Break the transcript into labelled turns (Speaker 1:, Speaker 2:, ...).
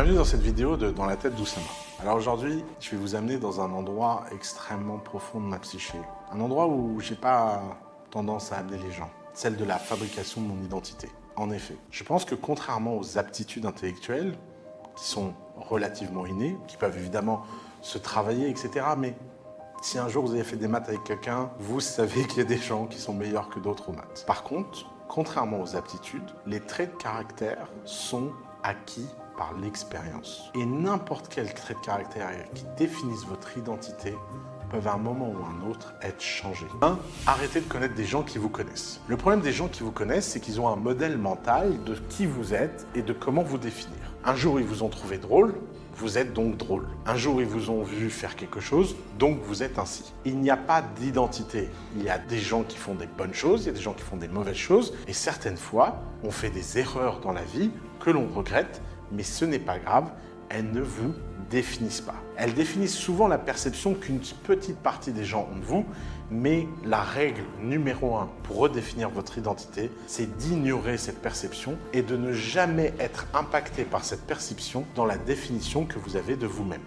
Speaker 1: Bienvenue dans cette vidéo de Dans la tête d'Oussama. Alors aujourd'hui, je vais vous amener dans un endroit extrêmement profond de ma psyché. Un endroit où j'ai pas tendance à amener les gens. Celle de la fabrication de mon identité. En effet, je pense que contrairement aux aptitudes intellectuelles, qui sont relativement innées, qui peuvent évidemment se travailler, etc. Mais si un jour vous avez fait des maths avec quelqu'un, vous savez qu'il y a des gens qui sont meilleurs que d'autres aux maths. Par contre, contrairement aux aptitudes, les traits de caractère sont acquis par l'expérience. Et n'importe quel trait de caractère qui définisse votre identité peuvent à un moment ou un autre être changés. 1. Arrêtez de connaître des gens qui vous connaissent. Le problème des gens qui vous connaissent, c'est qu'ils ont un modèle mental de qui vous êtes et de comment vous définir. Un jour, ils vous ont trouvé drôle, vous êtes donc drôle. Un jour, ils vous ont vu faire quelque chose, donc vous êtes ainsi. Il n'y a pas d'identité. Il y a des gens qui font des bonnes choses, il y a des gens qui font des mauvaises choses, et certaines fois, on fait des erreurs dans la vie que l'on regrette, mais ce n'est pas grave, elles ne vous définissent pas. Elles définissent souvent la perception qu'une petite partie des gens ont de vous, mais la règle numéro 1 pour redéfinir votre identité, c'est d'ignorer cette perception et de ne jamais être impacté par cette perception dans la définition que vous avez de vous-même.